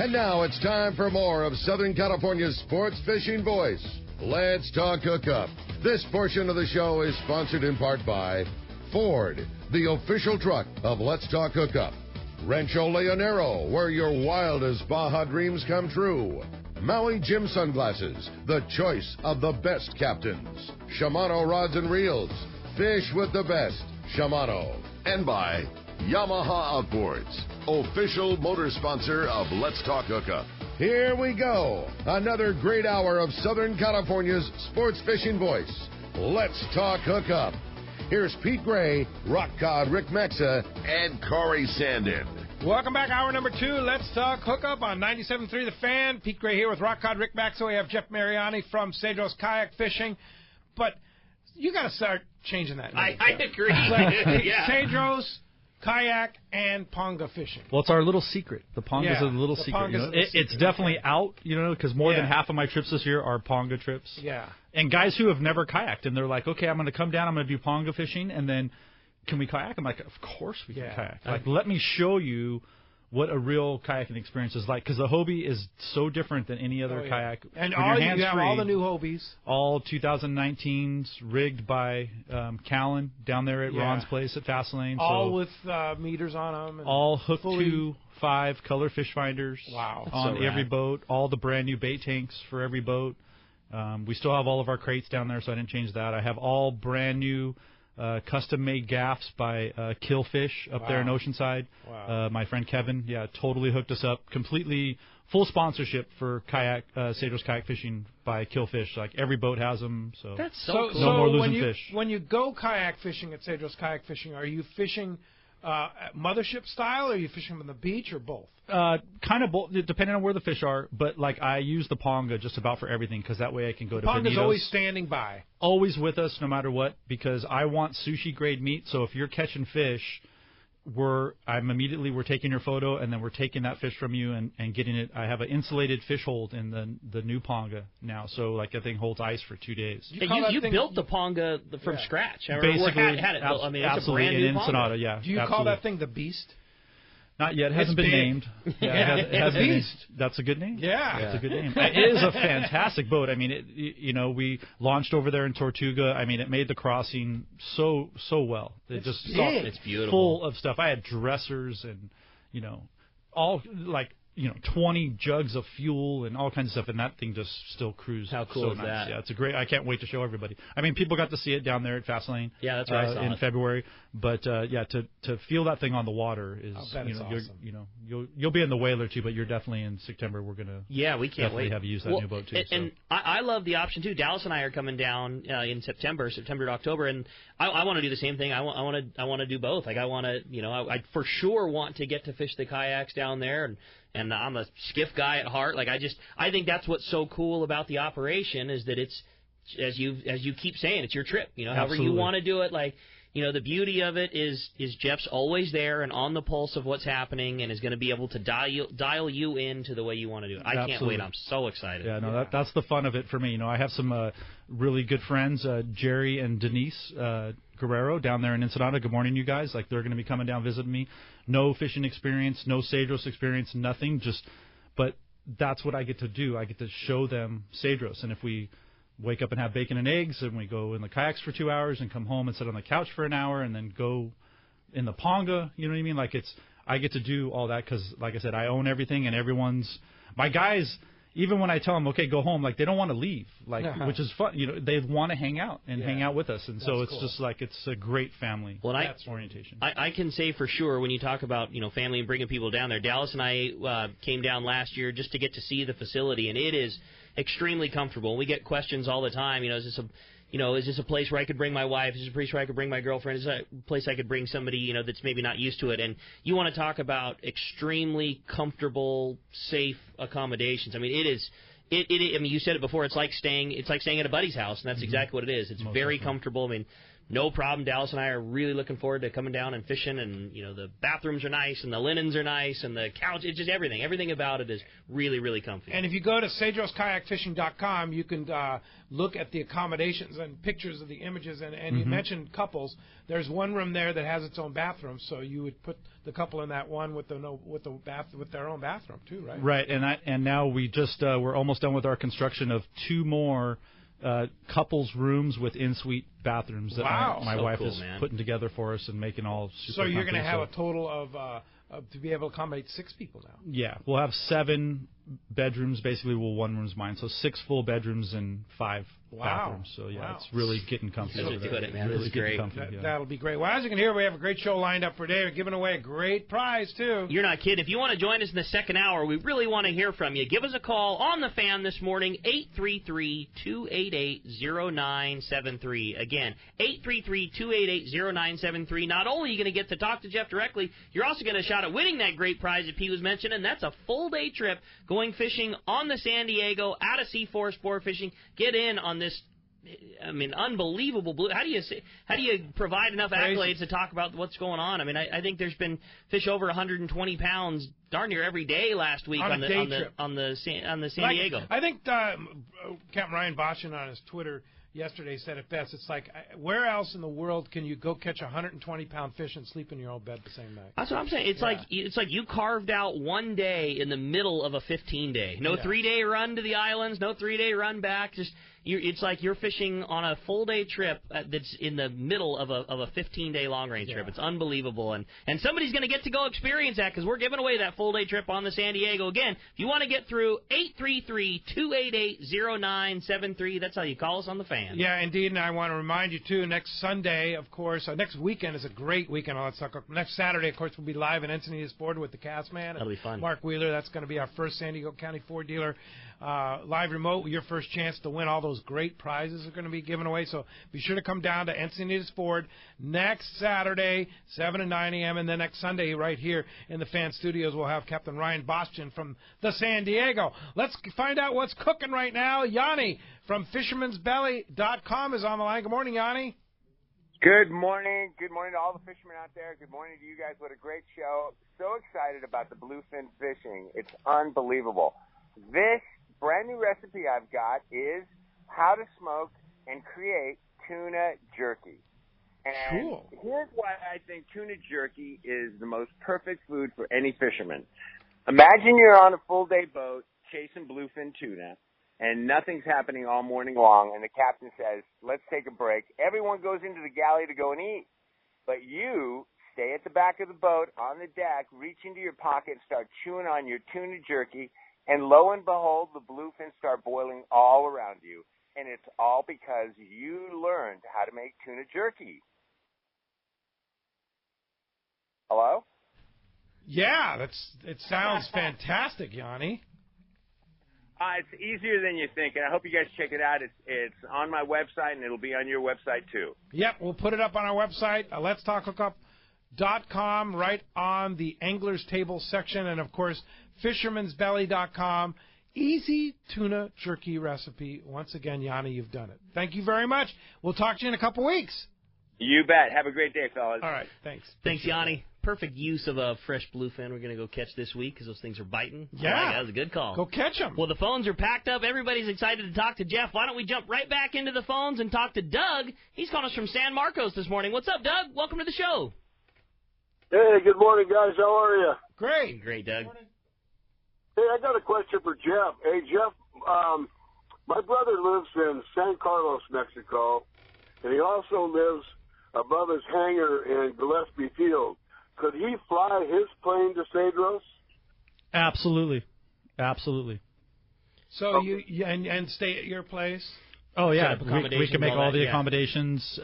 And now it's time for more of Southern California's sports fishing voice. Let's talk hookup. This portion of the show is sponsored in part by Ford, the official truck of Let's Talk Hookup. Rancho Leonero, where your wildest Baja dreams come true. Maui Jim Sunglasses, the choice of the best captains. Shimano Rods and Reels, fish with the best. Shimano. And by Yamaha Outboards, official motor sponsor of Let's Talk Hookup. Here we go. Another great hour of Southern California's sports fishing voice. Let's Talk Hookup. Here's Pete Gray, Rock Cod Rick Mexa, and Corey Sandin. Welcome back, hour number 2. Let's Talk Hookup on 97.3 The Fan. Pete Gray here with Rock Cod Rick Mexa. We have Jeff Mariani from Cedros Kayak Fishing. But you got to start changing that name. I agree. Yeah. Cedros, Kayak, and Ponga Fishing. Well, it's our little secret. The Ponga's a little secret. You know? It's definitely out, because more than half of my trips this year are Ponga trips. Yeah. And guys who have never kayaked, and they're like, okay, I'm going to come down, I'm going to do Ponga fishing, and then can we kayak? I'm like, of course we can kayak. Like, let me show you what a real kayaking experience is like, because the Hobie is so different than any other kayak. And you have all the new Hobies. All 2019s rigged by Callan down there at Ron's place at Fastlane. All with meters on them. And all hooked to 5 color fish finders on every boat. All the brand new bait tanks for every boat. We still have all of our crates down there, so I didn't change that. I have all brand new custom-made gaffs by Killfish up there in Oceanside. Wow. My friend Kevin, totally hooked us up. Completely full sponsorship for Cedros Kayak Fishing by Killfish. Like, every boat has them. So that's so cool. No more losing fish. When you go kayak fishing at Cedros Kayak Fishing, are you fishing mothership style, or are you fishing on the beach, or both? Kind of both, depending on where the fish are. But, like, I use the Ponga just about for everything, because that way I can go to Ponga's always standing by. Always with us, no matter what, because I want sushi-grade meat. So if you're catching fish, we're taking your photo, and then we're taking that fish from you and getting it. I have an insulated fish hold in the new Ponga now, so like that thing holds ice for 2 days. You built the Ponga from scratch. Basically, had it built. I mean, it's absolutely, a brand new in Ensenada, Do you call that thing the Beast? Not yet. It hasn't been named. It hasn't been named. That's a good name. Yeah. That's a good name. It is a fantastic boat. I mean, we launched over there in Tortuga. I mean, it made the crossing so well. It's beautiful. Full of stuff. I had dressers and, all like, 20 jugs of fuel and all kinds of stuff, and that thing just still cruised. How cool is nice. that? Yeah, it's a great. I can't wait to show everybody. I mean, people got to see it down there at Fastlane. Yeah, that's right. In February. But to feel that thing on the water is, awesome. You'll be in the Whaler too, but you're definitely in September. We're gonna we can't wait. Have you use that new boat too. And I love the option too. Dallas and I are coming down in September to October, and I want to do the same thing. I want to do both. Like I want to, I for sure want to get to fish the kayaks down there, and I'm a skiff guy at heart. Like I think that's what's so cool about the operation is that it's as you keep saying, it's your trip. However you want to do it. Like the beauty of it is Jeff's always there and on the pulse of what's happening and is going to be able to dial you into the way you want to do it. I can't wait. I'm so excited. Yeah, no, that's the fun of it for me. I have some really good friends, Jerry and Denise Guerrero down there in Ensenada. Good morning, you guys. Like, they're going to be coming down visiting me. No fishing experience, no Cedros experience, nothing. But that's what I get to do. I get to show them Cedros. And if we wake up and have bacon and eggs, and we go in the kayaks for 2 hours and come home and sit on the couch for an hour and then go in the Ponga, you know what I mean? Like, I get to do all that because, like I said, I own everything, and my guys, even when I tell them, okay, go home, like, they don't want to leave, which is fun. They want to hang out and hang out with us. And so it's cool. Just like, it's a great family orientation. I can say for sure when you talk about, family and bringing people down there, Dallas and I came down last year just to get to see the facility, and it is extremely comfortable. We get questions all the time. Is this a place where I could bring my wife? Is this a place where I could bring my girlfriend? Is this a place I could bring somebody, that's maybe not used to it? And you want to talk about extremely comfortable, safe accommodations. I mean, it is. I mean, you said it before. It's like staying at a buddy's house, and that's exactly what it is. It's very comfortable. I mean, no problem. Dallas and I are really looking forward to coming down and fishing, and the bathrooms are nice, and the linens are nice, and the couch, it's just everything about it is really, really comfy. And if you go to CedrosKayakFishing.com, you can look at the accommodations and pictures of the images, and you mentioned couples. There's one room there that has its own bathroom, so you would put the couple in that one with their own bathroom too, right? Right, and now we're almost done with our construction of 2 more couples rooms with in-suite bathrooms that my wife is putting together for us and making all super So you're going to have a total of to be able to accommodate 6 people now. Yeah, we'll have 7 bedrooms. Basically, one room's mine, so 6 full bedrooms and 5 bathrooms. So it's really getting comfy. That's what you put it, man. Really This is great. comfy, That'll be great. Well, as you can hear, we have a great show lined up for today. We're giving away a great prize too. You're not kidding. If you want to join us in the second hour, we really want to hear from you. Give us a call on the fan this morning, 833-288-0973. Again, 833-288-0973. Not only are you going to get to talk to Jeff directly, you're also going to shot at winning that great prize that Pete was mentioning. That's a full-day trip going fishing on the San Diego out of C4 Sport Fishing. Get in on this, unbelievable blue. How do you provide enough accolades to talk about what's going on? I think there's been fish over 120 pounds darn near every day last week on the San Diego. I think Captain Ryan Boshin on his Twitter yesterday said it best. It's like, where else in the world can you go catch a 120-pound fish and sleep in your own bed the same night? That's what I'm saying. It's like you carved out one day in the middle of a 15-day. No 3-day run to the islands, no 3-day run back. It's like you're fishing on a full-day trip that's in the middle of a 15-day long-range trip. It's unbelievable. And somebody's going to get to go experience that because we're giving away that full-day trip on the San Diego. Again, if you want to get through, 833-288-0973. That's how you call us on the fan. Yeah, indeed. And I want to remind you, too, next Sunday, of course, next weekend is a great weekend. Next Saturday, of course, we'll be live in Encinitas Board with the Castman. That'll be fun. Mark Wheeler. That's going to be our first San Diego County Ford dealer. Live remote, your first chance to win all those great prizes are going to be given away. So be sure to come down to Encinitas Ford next Saturday, 7 to 9 a.m. And then next Sunday, right here in the fan studios, we'll have Captain Ryan Boston from the San Diego. Let's find out what's cooking right now. Yanni from Fisherman'sBelly.com is on the line. Good morning, Yanni. Good morning. Good morning to all the fishermen out there. Good morning to you guys. What a great show. So excited about the bluefin fishing. It's unbelievable. This brand new recipe I've got is how to smoke and create tuna jerky. And cool. Here's why I think tuna jerky is the most perfect food for any fisherman. Imagine you're on a full-day boat chasing bluefin tuna, and nothing's happening all morning long, and the captain says, let's take a break. Everyone goes into the galley to go and eat. But you stay at the back of the boat on the deck, reach into your pocket, start chewing on your tuna jerky, and lo and behold, the bluefin start boiling all around you. And it's all because you learned how to make tuna jerky. Hello? Yeah, it sounds fantastic, Yanni. It's easier than you think, and I hope you guys check it out. It's on my website, and it'll be on your website, too. Yep, we'll put it up on our website, letstalkhookup.com, right on the Angler's Table section, and, of course, Fisherman'sBelly.com. Easy tuna jerky recipe. Once again, Yanni, you've done it. Thank you very much. We'll talk to you in a couple weeks. You bet. Have a great day, fellas. All right, thanks. Thanks, Yanni. Perfect use of a fresh bluefin we're going to go catch this week because those things are biting. Yeah. That was a good call. Go catch them. Well, the phones are packed up. Everybody's excited to talk to Jeff. Why don't we jump right back into the phones and talk to Doug? He's calling us from San Marcos this morning. What's up, Doug? Welcome to the show. Hey, good morning, guys. How are you? Great. Great, Doug. Hey, I got a question for Jeff. Hey, Jeff, my brother lives in San Carlos, Mexico, and he also lives above his hangar in Gillespie Field. Could he fly his plane to Cedros? Absolutely. Absolutely. So you and stay at your place? Oh, yeah. We can make all the yeah. accommodations.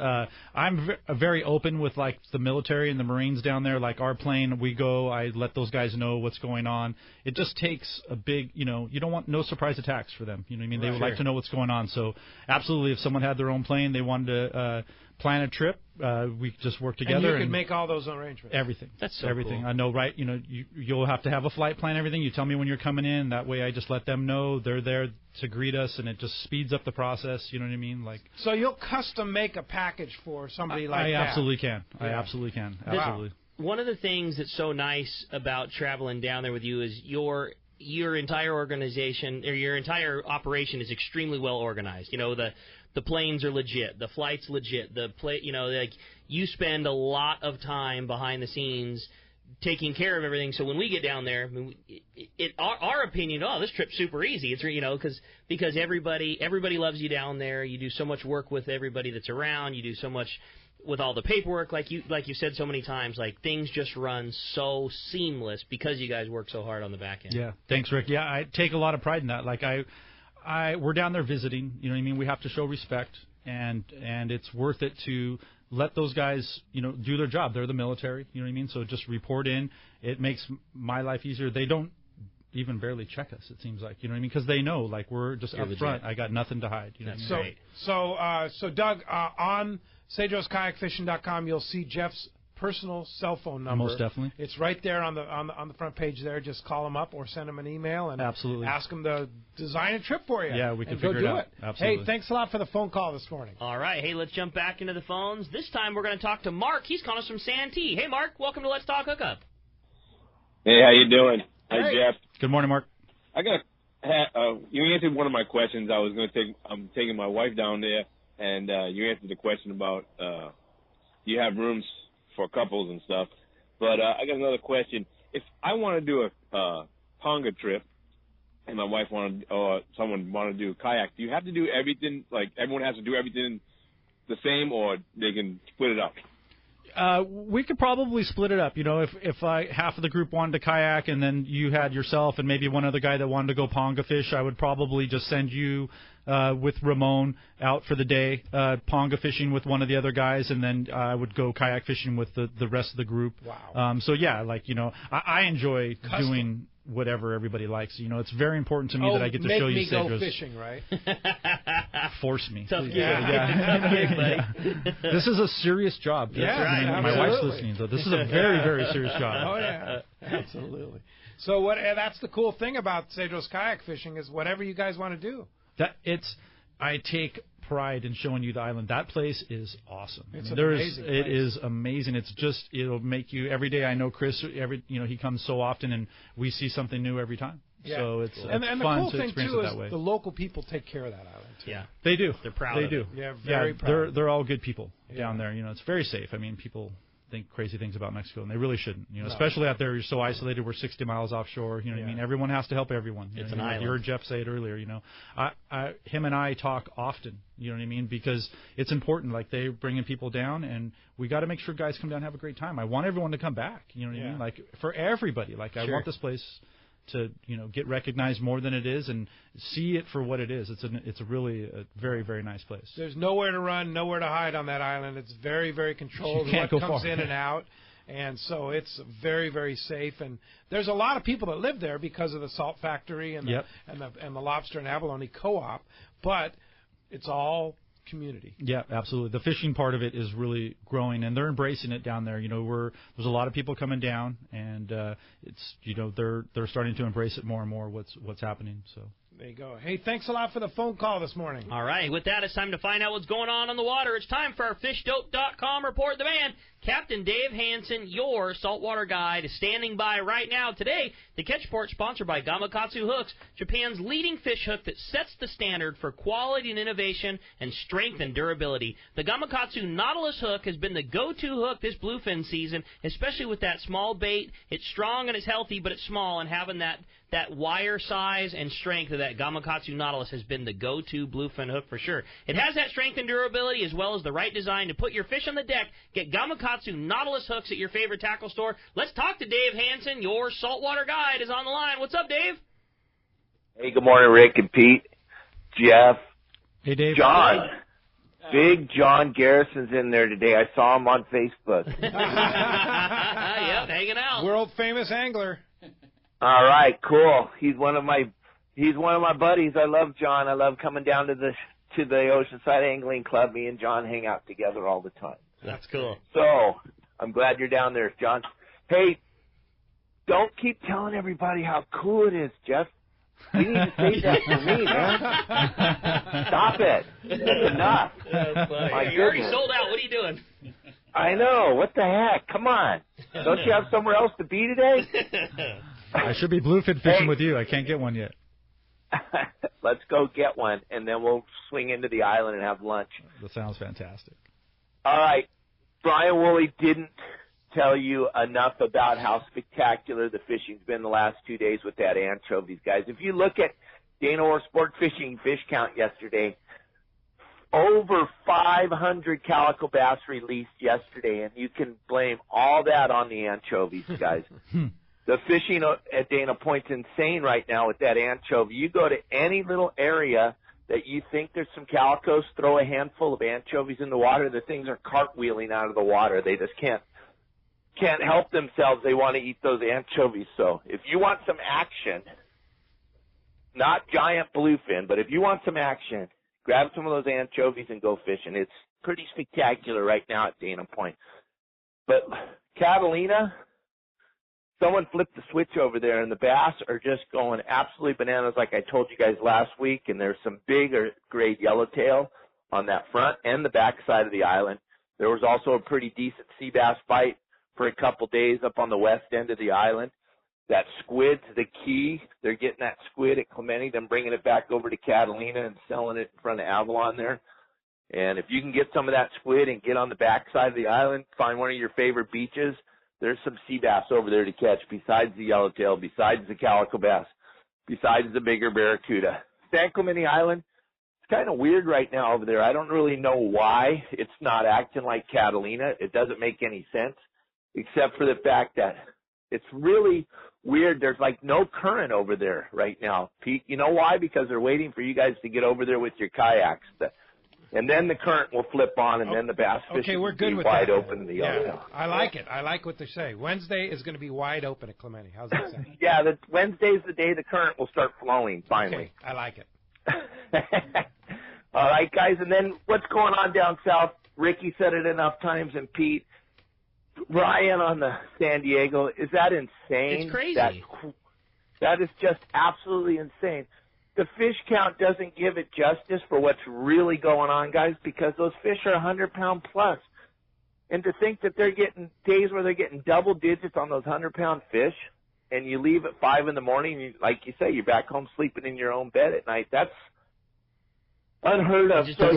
I'm very open with, like, the military and the Marines down there. Like, our plane, we go, I let those guys know what's going on. It just takes a big, you don't want no surprise attacks for them. You know what I mean? They would like to know what's going on. So, absolutely, if someone had their own plane, they wanted to plan a trip. We just work together. And you can make all those arrangements. Everything. That's so everything. cool. I know, right? You'll have to have a flight plan. Everything. You tell me when you're coming in. That way, I just let them know they're there to greet us, and it just speeds up the process. You know what I mean? So you'll custom make a package for somebody like that. I absolutely can. Yeah. I absolutely can. Wow. Absolutely. One of the things that's so nice about traveling down there with you is your entire organization or your entire operation is extremely well organized. The planes are legit, the flight's legit, you spend a lot of time behind the scenes taking care of everything. So when we get down there, our opinion, this trip's super easy. It's because everybody loves you down there. You do so much work with everybody that's around. You do so much with all the paperwork, like you said so many times. Things just run so seamless because you guys work so hard on the back end. Yeah, thanks, Rick. Yeah, I take a lot of pride in that. We're down there visiting. You know what I mean? We have to show respect, and it's worth it to let those guys, do their job. They're the military. You know what I mean? So just report in. It makes my life easier. They don't even barely check us. It seems like, you know what I mean? Because they know, we're just up front. I got nothing to hide. You know what I mean? So Doug, on CedrosKayakFishing.com, you'll see Jeff's personal cell phone number. Most definitely. It's right there on the front page there. Just call him up or send him an email and absolutely ask him to design a trip for you. Yeah, we can figure it out. Absolutely. Hey, thanks a lot for the phone call this morning. All right. Hey, let's jump back into the phones. This time we're going to talk to Mark. He's calling us from Santee. Hey, Mark. Welcome to Let's Talk Hookup. Hey, how you doing? Hi, Jeff. Good morning, Mark. I got you answered one of my questions. I'm taking my wife down there, and you answered the question about you have rooms for couples and stuff. But I got another question. If I want to do a Ponga trip, and my wife or someone want to do kayak, do you have to do everything? Everyone has to do everything the same, or they can split it up? We could probably split it up. If half of the group wanted to kayak and then you had yourself and maybe one other guy that wanted to go Ponga fish, I would probably just send you with Ramon out for the day, Ponga fishing with one of the other guys, and then I would go kayak fishing with the rest of the group. Wow. So yeah, I enjoy doing whatever everybody likes. It's very important to me that I get to show you Cedros. Make me go fishing, right? Force me. Tough gig. Yeah. This is a serious job. Yeah, right. My wife's listening, so this is a very, very serious job. Oh, yeah. Absolutely. So that's the cool thing about Cedros kayak fishing is whatever you guys want to do. I take pride in showing you the island. That place is awesome. It's an amazing place. It is amazing. It'll make you every day. I know Chris. He comes so often, and we see something new every time. Yeah. So it's and fun the cool to thing experience too it is that way. the local people take care of that island too. Yeah, they do. They're proud. They of do. It. Yeah, very proud. They're all good people down there. It's very safe. I mean, people think crazy things about Mexico, and they really shouldn't. Especially out there, you're so isolated. We're 60 miles offshore. What I mean? Everyone has to help everyone. It's an island. You heard Jeff say it earlier. Him and I talk often. You know what I mean? Because it's important. They're bringing people down, and we got to make sure guys come down and have a great time. I want everyone to come back. You know what I mean? For everybody. I want this place to get recognized more than it is and see it for what it is. It's a really very, very nice place. There's nowhere to run, nowhere to hide on that island. It's very, very controlled. You can't what go comes far. in and out, and so it's very, very safe. And there's a lot of people that live there because of the salt factory and the lobster and abalone co-op, but it's all community. Yeah, absolutely. The fishing part of it is really growing, and they're embracing it down there. There's a lot of people coming down, and it's they're starting to embrace it more and more. What's happening? So there you go. Hey, thanks a lot for the phone call this morning. All right, with that, it's time to find out what's going on the water. It's time for our FishDope.com report. The man, Captain Dave Hansen, your saltwater guide, is standing by right now. Today, the Catch Report sponsored by Gamakatsu Hooks, Japan's leading fish hook that sets the standard for quality and innovation and strength and durability. The Gamakatsu Nautilus hook has been the go-to hook this bluefin season, especially with that small bait. It's strong and it's healthy, but it's small, and having that wire size and strength of that Gamakatsu Nautilus has been the go-to bluefin hook for sure. It has that strength and durability as well as the right design to put your fish on the deck. Get Gamakatsu Nautilus hooks at your favorite tackle store. Let's talk to Dave Hansen. Your saltwater guide is on the line. What's up, Dave? Hey, good morning, Rick and Pete, Jeff. Hey, Dave. John. Big John Garrison's in there today. I saw him on Facebook. Yep, hanging out. World famous angler. All right, cool. He's one of my buddies. I love John. I love coming down to to the Oceanside Angling Club. Me and John hang out together all the time. That's cool. So I'm glad you're down there, John. Hey, don't keep telling everybody how cool it is, Jeff. You need to say that for me, man. Stop it. That's enough. That's funny. My You already goodness. sold out. What are you doing? I know. What the heck? Come on. Don't you have somewhere else to be today? I should be bluefin fishing with you. I can't get one yet. Let's go get one, and then we'll swing into the island and have lunch. That sounds fantastic. All right. Brian Woolley didn't tell you enough about how spectacular the fishing's been the last 2 days with that anchovies, guys. If you look at Dana Orr Sport Fishing fish count yesterday, over 500 calico bass released yesterday, and you can blame all that on the anchovies, guys. The fishing at Dana Point's insane right now with that anchovy. You go to any little area that you think there's some calicos, throw a handful of anchovies in the water. The things are cartwheeling out of the water. They just can't help themselves. They want to eat those anchovies. So if you want some action, not giant bluefin, but if you want some action, grab some of those anchovies and go fishing. It's pretty spectacular right now at Dana Point. But Catalina, someone flipped the switch over there, and the bass are just going absolutely bananas like I told you guys last week, and there's some bigger grade yellowtail on that front and the back side of the island. There was also a pretty decent sea bass bite for a couple days up on the west end of the island. That squid's the key. They're getting that squid at Clemente, then bringing it back over to Catalina and selling it in front of Avalon there. And if you can get some of that squid and get on the back side of the island, find one of your favorite beaches, there's some sea bass over there to catch besides the yellowtail, besides the calico bass, besides the bigger barracuda. San Clemente Island, it's kind of weird right now over there. I don't really know why it's not acting like Catalina. It doesn't make any sense, except for the fact that it's really weird. There's like no current over there right now, Pete. You know why? Because they're waiting for you guys to get over there with your kayaks. And then the current will flip on, and then the bass fishing we're good will be with wide that. open in the yellowtail. I like it. I like what they say. Wednesday is going to be wide open at Clemente. How's that sound? Yeah, Wednesday's the day the current will start flowing, finally. Okay, I like it. All right, guys, and then what's going on down south? Ricky said it enough times, and Pete. Ryan on the San Diego, is that insane? It's crazy. That is just absolutely insane. The fish count doesn't give it justice for what's really going on, guys, because those fish are 100-pound plus. And to think that they're getting days where they're getting double digits on those 100-pound fish, and you leave at 5 in the morning, like you say, you're back home sleeping in your own bed at night, that's unheard of. So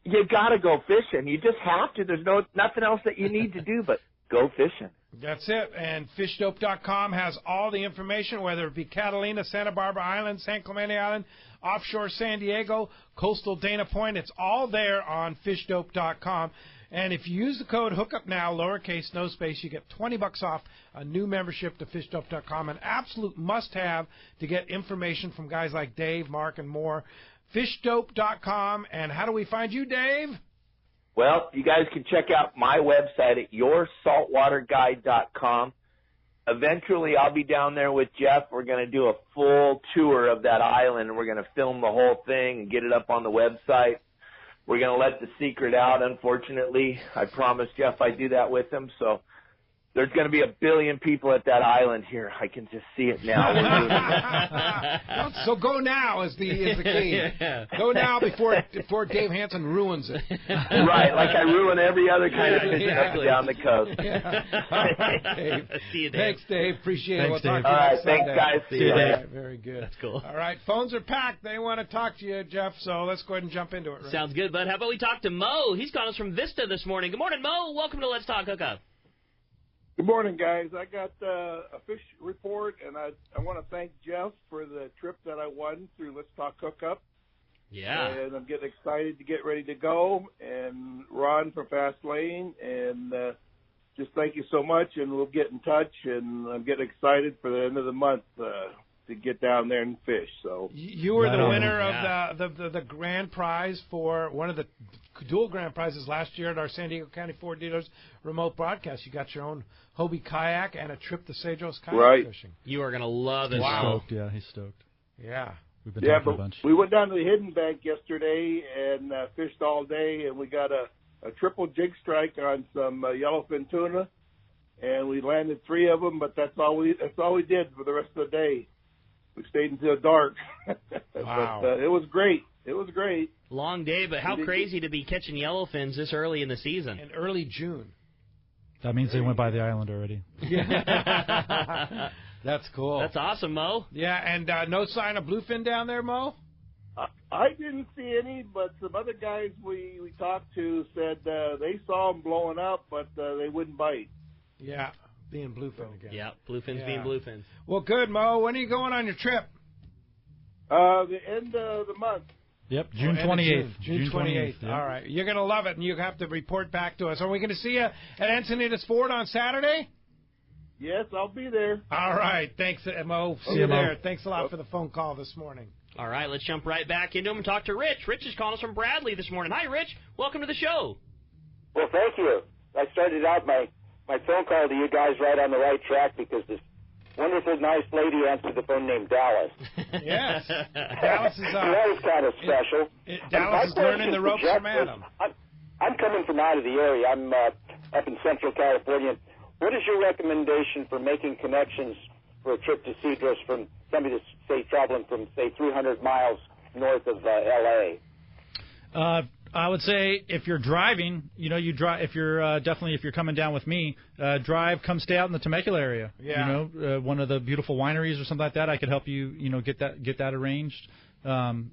you got to go fishing. You just have to. There's nothing else that you need to do but go fishing. That's it. And fishdope.com has all the information, whether it be Catalina, Santa Barbara Island, San Clemente Island, offshore San Diego, coastal Dana Point. It's all there on fishdope.com. And if you use the code Hookup now, lowercase, no space, you get $20 off a new membership to fishdope.com. An absolute must-have to get information from guys like Dave, Mark, and more. Fishdope.com. And how do we find you, Dave? Well, you guys can check out my website at yoursaltwaterguide.com. Eventually, I'll be down there with Jeff. We're going to do a full tour of that island, and we're going to film the whole thing and get it up on the website. We're going to let the secret out, unfortunately. I promised Jeff I'd do that with him, so there's going to be 1 billion people at that island here. I can just see it now. So go now is the key. Yeah. Go now before Dave Hansen ruins it. Right, like I ruin every other kind of fish up down the coast. Yeah. All right, Dave. See you, Dave. Thanks, Dave. Appreciate it. We'll talk to you All right, next thanks, Sunday. guys. See you, Dave. Right, very good. That's cool. All right, phones are packed. They want to talk to you, Jeff, so let's go ahead and jump into it. Right? Sounds good, bud. How about we talk to Mo? He's calling us from Vista this morning. Good morning, Mo. Welcome to Let's Talk Hookup. Good morning, guys. I got a fish report, and I want to thank Jeff for the trip that I won through Let's Talk Hookup. Yeah. And I'm getting excited to get ready to go, and Ron from Fast Lane, and just thank you so much, and we'll get in touch, and I'm getting excited for the end of the month to get down there and fish. So you were the winner of the grand prize for one of the dual grand prizes last year at our San Diego County Ford Dealers remote broadcast. You got your own Hobie kayak and a trip to Cedros kayak fishing. You are going to love it. Wow. He's stoked. Yeah, he's stoked. Yeah. We've been Yeah, talking a but bunch. we went down to the Hidden Bank yesterday and fished all day, and we got a triple jig strike on some yellowfin tuna, and we landed 3 of them. But that's all we did for the rest of the day. We stayed until dark. Wow. But it was great. It was great. Long day, but how crazy to be catching yellowfins this early in the season. In early June. That means they went by the island already. That's cool. That's awesome, Mo. Yeah, and no sign of bluefin down there, Mo? I didn't see any, but some other guys we talked to said they saw them blowing up, but they wouldn't bite. Yeah, being bluefin again. Yeah, bluefins being bluefins. Well, good, Mo. When are you going on your trip? The end of the month. Yep, June 28th. June 28th. Yep. All right. You're going to love it, and you have to report back to us. Are we going to see you at Encinitas Ford on Saturday? Yes, I'll be there. All right. Thanks, Mo. See you there. Thanks a lot for the phone call this morning. All right, let's jump right back into him and talk to Rich. Rich is calling us from Bradley this morning. Hi, Rich. Welcome to the show. Well, thank you. I started out my phone call to you guys right on the right track because this wonderful, nice lady answered the phone named Dallas. Yes. Dallas is that was kind of special. Dallas is learning the ropes from Adam. I'm coming from out of the area. I'm up in Central California. What is your recommendation for making connections for a trip to Cedros from somebody that's, say, traveling from, say, 300 miles north of L.A.? I would say if you're driving, you drive. If you're if you're coming down with me, come stay out in the Temecula area. Yeah. One of the beautiful wineries or something like that. I could help you. Get that arranged.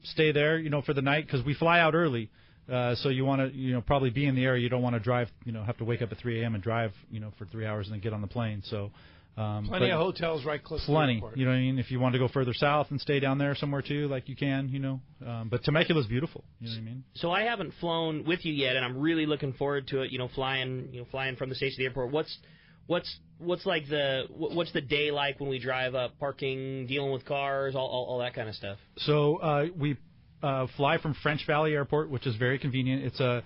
Stay there. For the night because we fly out early. So you want to probably be in the area. You don't want to drive. Have to wake up at 3 a.m. and drive for 3 hours and then get on the plane. So. Plenty of hotels right close to the airport. You know what I mean? If you want to go further south and stay down there somewhere too, like you can, But Temecula's beautiful. You know what I mean? So I haven't flown with you yet, and I'm really looking forward to it. Flying from the station to the airport. What's the day like when we drive up? Parking, dealing with cars, all that kind of stuff. So we fly from French Valley Airport, which is very convenient. It's a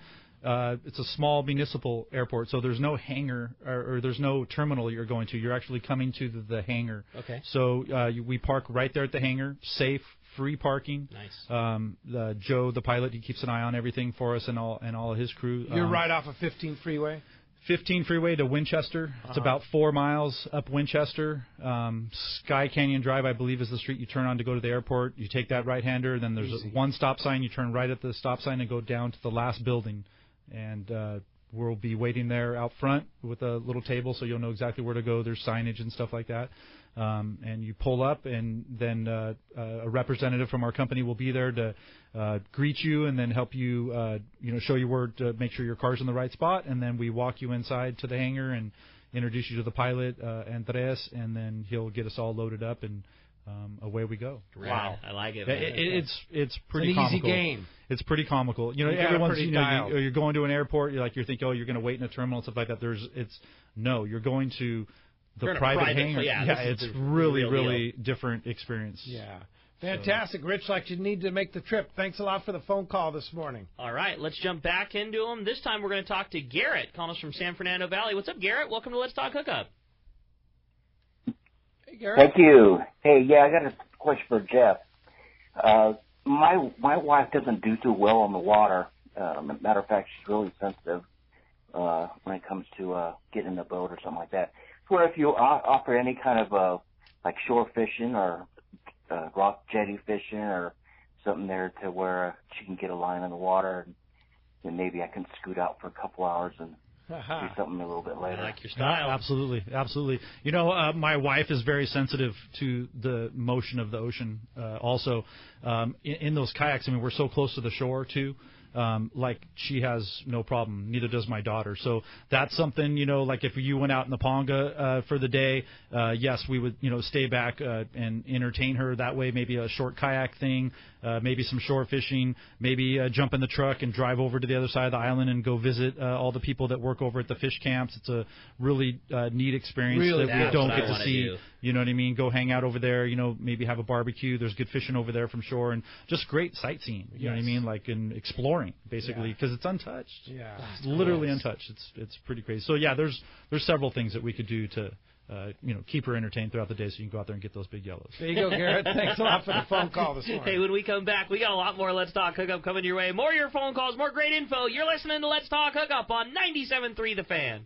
small municipal airport, so there's no hangar or there's no terminal you're going to. You're actually coming to the hangar. Okay. So we park right there at the hangar, safe, free parking. Nice. Joe, the pilot, he keeps an eye on everything for us and all of his crew. You're right off of 15 freeway? 15 freeway to Winchester. It's about 4 miles up Winchester. Sky Canyon Drive, I believe, is the street you turn on to go to the airport. You take that right-hander, then there's one stop sign. You turn right at the stop sign and go down to the last building. And we'll be waiting there out front with a little table so you'll know exactly where to go. There's signage and stuff like that. And you pull up, and then a representative from our company will be there to greet you and then help you, show you where to make sure your car's in the right spot. And then we walk you inside to the hangar and introduce you to the pilot, Andres, and then he'll get us all loaded up and away we go. Wow, I like it. It's pretty comical. Easy game. It's pretty comical. Everyone's you're going to an airport. You're thinking, you're going to wait in a terminal and stuff like that. You're going to the private hangar. Yeah, it's really different experience. Yeah. Fantastic. Rich, like you need to make the trip. Thanks a lot for the phone call this morning. All right, let's jump back into them. This time we're going to talk to Garrett, calling us from San Fernando Valley. What's up, Garrett? Welcome to Let's Talk Hookup. Hey, Garrett. Thank you. Hey, I got a question for Jeff. My wife doesn't do too well on the water. Matter of fact, she's really sensitive when it comes to getting in the boat or something like that. So if you offer any kind of like shore fishing or rock jetty fishing or something there to where she can get a line in the water, and maybe I can scoot out for a couple hours and do something a little bit later. I like your style. Absolutely. My wife is very sensitive to the motion of the ocean. Also, in those kayaks, we're so close to the shore too. Like she has no problem. Neither does my daughter. So that's something, like if you went out in the Ponga for the day, yes, we would, stay back and entertain her that way. Maybe a short kayak thing, maybe some shore fishing, maybe jump in the truck and drive over to the other side of the island and go visit all the people that work over at the fish camps. It's a really neat experience that we don't get to see. You know what I mean? Go hang out over there, maybe have a barbecue. There's good fishing over there from shore and just great sightseeing. You know what I mean? Like in exploring, basically, because it's untouched. Yeah. It's literally untouched. It's pretty crazy. So, yeah, there's several things that we could do to keep her entertained throughout the day so you can go out there and get those big yellows. There you go, Garrett. Thanks a lot for the phone call this morning. Hey, when we come back, we got a lot more Let's Talk Hookup coming your way. More of your phone calls, more great info. You're listening to Let's Talk Hookup on 97.3 The Fan.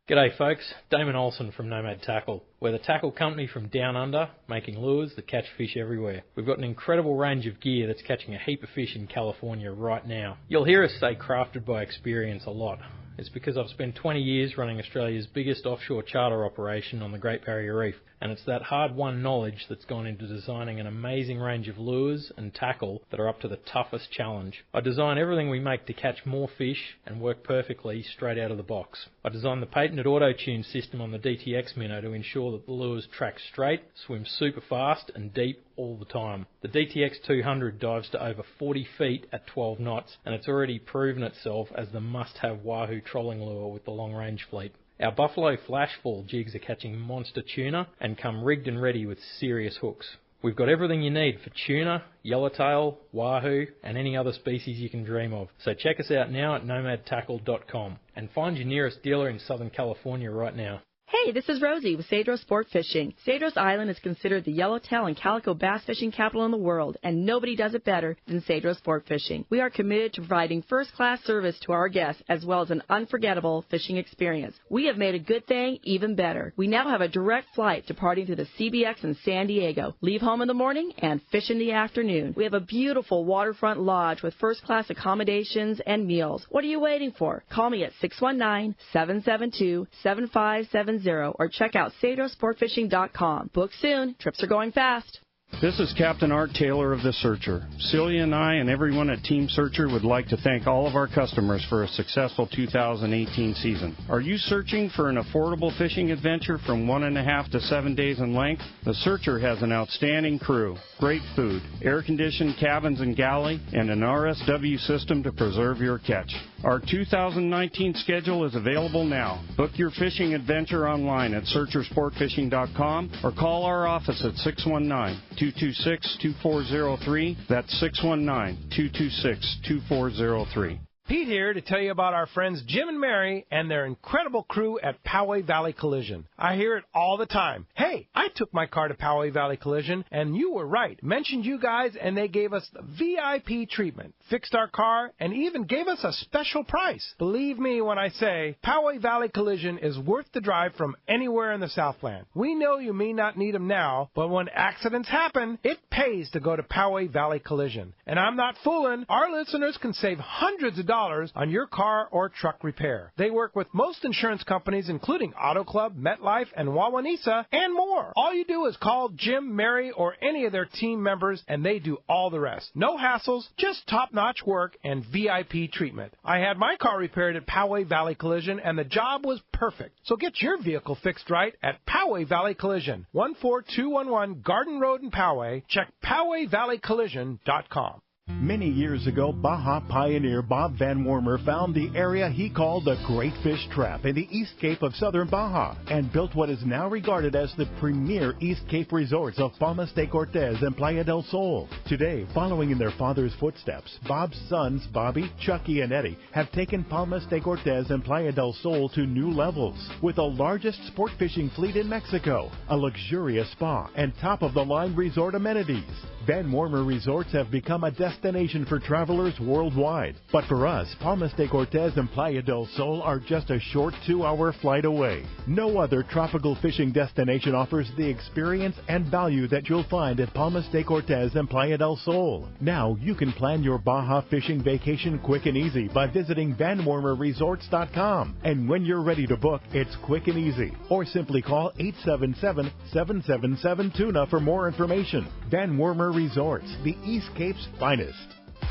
G'day folks, Damon Olsen from Nomad Tackle. We're the tackle company from down under, making lures that catch fish everywhere. We've got an incredible range of gear that's catching a heap of fish in California right now. You'll hear us say crafted by experience a lot. It's because I've spent 20 years running Australia's biggest offshore charter operation on the Great Barrier Reef, and it's that hard-won knowledge that's gone into designing an amazing range of lures and tackle that are up to the toughest challenge. I design everything we make to catch more fish and work perfectly straight out of the box. I designed the patented auto-tune system on the DTX minnow to ensure that the lures track straight, swim super fast and deep all the time. The DTX 200 dives to over 40 feet at 12 knots, and it's already proven itself as the must-have wahoo trolling lure with the long-range fleet. Our Buffalo Flashfall jigs are catching monster tuna and come rigged and ready with serious hooks. We've got everything you need for tuna, yellowtail, wahoo, and any other species you can dream of. So check us out now at nomadtackle.com and find your nearest dealer in Southern California right now. Hey, this is Rosie with Cedros Sport Fishing. Cedros Island is considered the yellowtail and calico bass fishing capital in the world, and nobody does it better than Cedros Sport Fishing. We are committed to providing first-class service to our guests as well as an unforgettable fishing experience. We have made a good thing even better. We now have a direct flight departing to the CBX in San Diego. Leave home in the morning and fish in the afternoon. We have a beautiful waterfront lodge with first-class accommodations and meals. What are you waiting for? Call me at 619-772-7570 or check out CedrosSportFishing.com. Book soon. Trips are going fast. This is Captain Art Taylor of The Searcher. Celia and I and everyone at Team Searcher would like to thank all of our customers for a successful 2018 season. Are you searching for an affordable fishing adventure from 1.5 to 7 days in length? The Searcher has an outstanding crew, great food, air-conditioned cabins and galley, and an RSW system to preserve your catch. Our 2019 schedule is available now. Book your fishing adventure online at SearcherSportFishing.com or call our office at 619-226-2403. That's 619-226-2403. Pete here to tell you about our friends Jim and Mary and their incredible crew at Poway Valley Collision. I hear it all the time. Hey, I took my car to Poway Valley Collision, and you were right. Mentioned you guys, and they gave us the VIP treatment, fixed our car, and even gave us a special price. Believe me when I say Poway Valley Collision is worth the drive from anywhere in the Southland. We know you may not need them now, but when accidents happen, it pays to go to Poway Valley Collision. And I'm not fooling. Our listeners can save hundreds of dollars on your car or truck repair. They work with most insurance companies, including Auto Club, MetLife, and Wawanesa, and more. All you do is call Jim, Mary, or any of their team members, and they do all the rest. No hassles, just top-notch work and VIP treatment. I had my car repaired at Poway Valley Collision, and the job was perfect. So get your vehicle fixed right at Poway Valley Collision, 14211 Garden Road in Poway. Check PowayValleyCollision.com. Many years ago, Baja pioneer Bob Van Wormer found the area he called the Great Fish Trap in the East Cape of southern Baja and built what is now regarded as the premier East Cape resorts of Palmas de Cortez and Playa del Sol. Today, following in their father's footsteps, Bob's sons, Bobby, Chucky, and Eddie, have taken Palmas de Cortez and Playa del Sol to new levels with the largest sport fishing fleet in Mexico, a luxurious spa, and top-of-the-line resort amenities. Van Wormer Resorts have become a destination for travelers worldwide. But for us, Palmas de Cortez and Playa del Sol are just a short 2-hour flight away. No other tropical fishing destination offers the experience and value that you'll find at Palmas de Cortez and Playa del Sol. Now you can plan your Baja fishing vacation quick and easy by visiting VanWormerResorts.com. And when you're ready to book, it's quick and easy. Or simply call 877-777-TUNA for more information. Van Wormer Resorts, the East Cape's finest.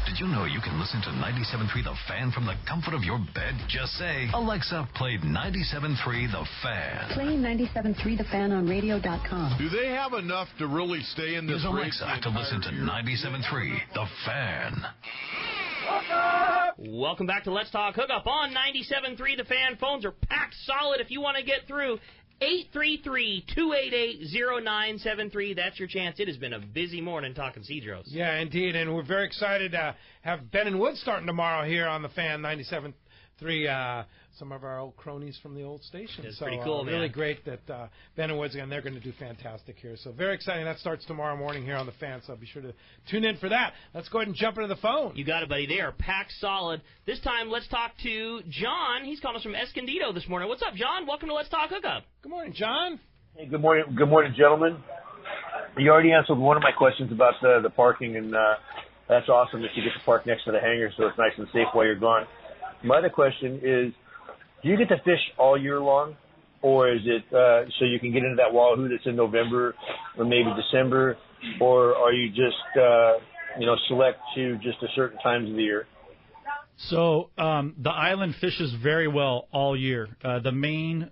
Did you know you can listen to 97.3 The Fan from the comfort of your bed? Just say, Alexa, play 97.3 The Fan. Play 97.3 The Fan on radio.com. Do they have enough to really stay in this race? Use Alexa to listen to 97.3 The Fan. Welcome back to Let's Talk Hookup on 97.3 The Fan. Phones are packed solid if you want to get through. 833-288-0973. That's your chance. It has been a busy morning talking Cedros. Yeah, indeed, and we're very excited to have Ben and Wood starting tomorrow here on the Fan 97.3 some of our old cronies from the old station. It's so pretty cool, man. Really great that Ben and Woods, again, they're going to do fantastic here. So very exciting. That starts tomorrow morning here on the Fan, so be sure to tune in for that. Let's go ahead and jump into the phone. You got it, buddy. They are packed solid. This time, let's talk to John. He's calling us from Escondido this morning. What's up, John? Welcome to Let's Talk Hookup. Good morning, John. Hey, good morning, gentlemen. You already answered one of my questions about the parking, and that's awesome that you get to park next to the hangar, so it's nice and safe while you're gone. My other question is, do you get to fish all year long, or is it so you can get into that wahoo that's in November or maybe December, or are you just select to just a certain times of the year? So the island fishes very well all year. The main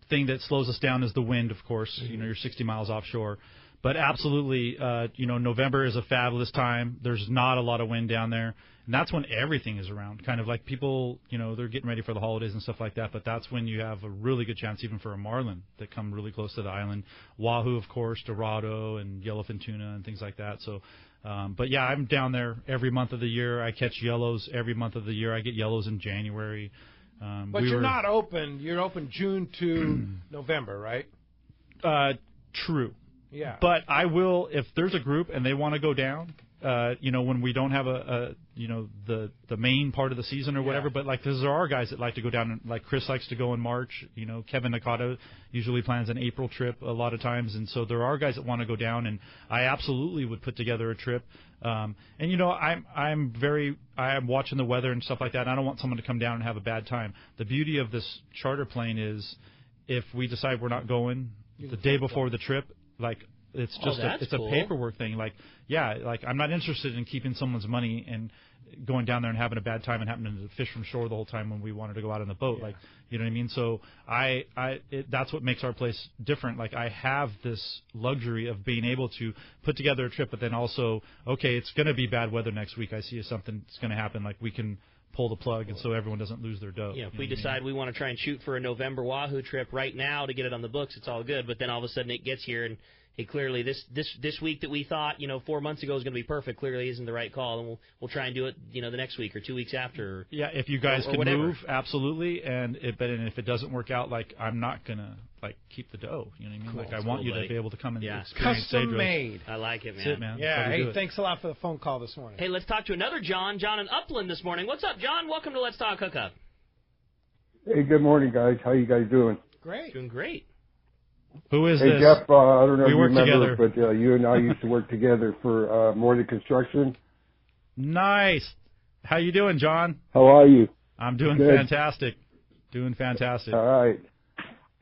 thing that slows us down is the wind, of course. You know, you're 60 miles offshore. But absolutely, November is a fabulous time. There's not a lot of wind down there. And that's when everything is around. Kind of like people, they're getting ready for the holidays and stuff like that. But that's when you have a really good chance, even for a marlin, that come really close to the island. Wahoo, of course, dorado and yellowfin tuna and things like that. So, but yeah, I'm down there every month of the year. I catch yellows every month of the year. I get yellows in January. But you're not open. You're open June to November, right? True. Yeah. But I will, if there's a group and they want to go down, when we don't have the main part of the season or whatever. But like there are guys that like to go down, and like Chris likes to go in March. Kevin Nakata usually plans an April trip a lot of times, and so there are guys that want to go down, and I absolutely would put together a trip. I'm watching the weather and stuff like that. And I don't want someone to come down and have a bad time. The beauty of this charter plane is, if we decide we're not going the day before the trip, like it's just a paperwork thing. Like I'm not interested in keeping someone's money and going down there and having a bad time and having to fish from shore the whole time when we wanted to go out on the boat. Yeah. Like, you know what I mean? So that's what makes our place different. Like I have this luxury of being able to put together a trip, but then also, okay, it's going to be bad weather next week. I see something's going to happen. Like we can pull the plug, and so everyone doesn't lose their dough. Yeah, if we decide we want to try and shoot for a November Wahoo trip right now to get it on the books, it's all good. But then all of a sudden it gets here, and hey, clearly this week that we thought 4 months ago was going to be perfect clearly isn't the right call, and we'll try and do it the next week or 2 weeks after. Yeah, if you guys or can whatever. move, absolutely. And if it doesn't work out, like I'm not gonna keep the dough. You know what I mean? Cool. Like I want you to be able to come and experience custom Cedros. made. I like it, man. That's it, man. Yeah. Hey, thanks a lot for the phone call this morning. Hey, let's talk to another John in Upland this morning. What's up, John? Welcome to Let's Talk Hookup. Hey, good morning, guys. How you guys doing? Great. Doing great. Who is hey, this? Jeff, I don't know we if you work remember, together. but you and I used to work together for Morton Construction. Nice. How you doing, John? How are you? I'm doing Good. fantastic. Doing fantastic. All right.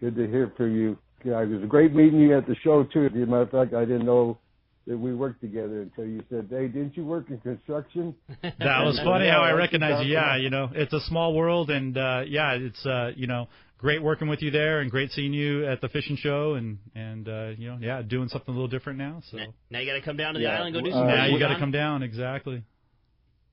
Good to hear from you. Yeah, it was a great meeting you at the show, too. As a matter of fact, I didn't know that we worked together until you said, hey, didn't you work in construction? That was funny how I recognized you. Yeah, it's a small world, and, it's, great working with you there and great seeing you at the fishing show and doing something a little different now. So now you got to come down to the island and go do some now you got to come down, exactly.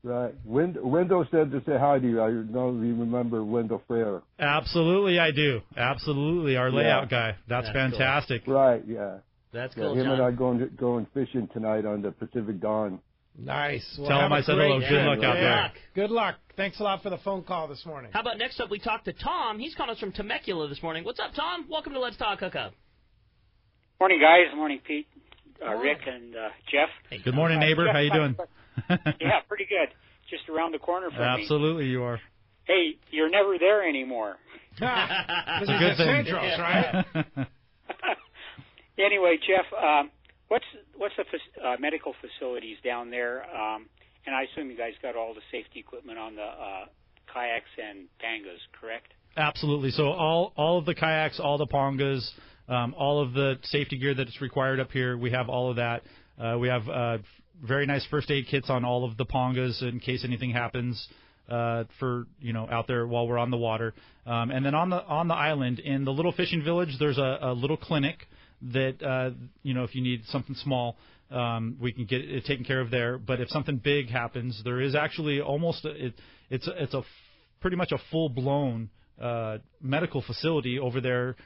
Right. Wendell said to say hi to you. I don't know if you remember Wendell Frere. Absolutely, I do. Absolutely, our layout guy. That's fantastic. Cool. Right, yeah. That's cool, him John. and I going fishing tonight on the Pacific Dawn. Nice. Well, Tell him I said hello. Good luck out there. Good luck. Thanks a lot for the phone call this morning. How about next up we talk to Tom. He's calling us from Temecula this morning. What's up, Tom? Welcome to Let's Talk Hookup. Morning, guys. Morning, Pete, Rick, and Jeff. Hey, good morning, neighbor. How you doing? Yeah, pretty good. Just around the corner from me. Absolutely, you are. Hey, you're never there anymore. This is a good thing. Cedros, right? Anyway, Jeff, what's the medical facilities down there? And I assume you guys got all the safety equipment on the kayaks and pangas, correct? Absolutely. So all of the kayaks, all the pangas, all of the safety gear that's required up here, we have all of that. We have very nice first aid kits on all of the pangas in case anything happens for out there while we're on the water. And then on the island in the little fishing village, there's a little clinic that if you need something small, we can get it taken care of there. But if something big happens, there is actually it's pretty much a full blown medical facility over there